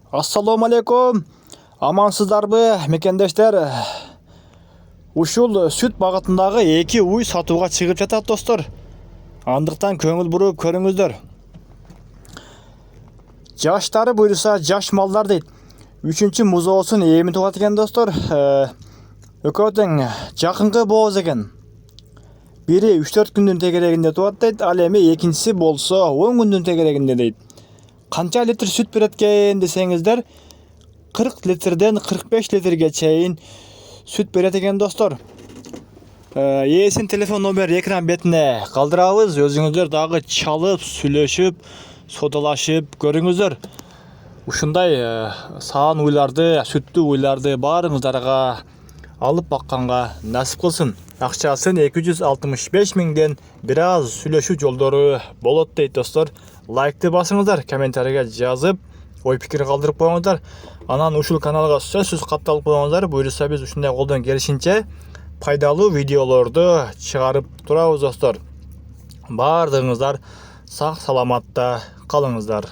Assalamu алейкум. Амансыздарбы, мекендештер? Ушул сүт багытындагы эки уй сатууга чыгып жатат, достор. Андыктан көңүл буруп көрүңүздөр. Жаштары буйруса жаш малдар дейт. 3-чү музоосун эми тугат экен, достор. Экөө тең жакынкы бооз экен. Бири 3-4 күндүн тегерегинде тугат дейт, ал эми экинчиси болсо 10 күндүн тегерегинде дейт. Канча литр сүт берет экен десеңиздер, 40 литрден 45 литрге чейин сүт берет экен, достор. Ээсин телефон номер экран бетине калтырабыз. Өзүңүздөр дагы чалып, сүйлөшүп, содалашып көрүңүздөр. Ушундай саан уйларды, сүттүү уйларды баарыңыздарга алып бакканга насип кылсын. Акчасын 265 миңден бир аз сүйлөшүү жолдору болот дейт, достор. Лайкты басыңыздар, комментарийге жазып, ой пикир калтырып коюңуздар. Анан ушул каналга сөзсүз катталып коюңуздар. Буйруса биз ушундай колдон келишинче пайдалуу видеолорду чыгарып турабыз, достор. Баардыгыңыздар сак саламатта калыңыздар.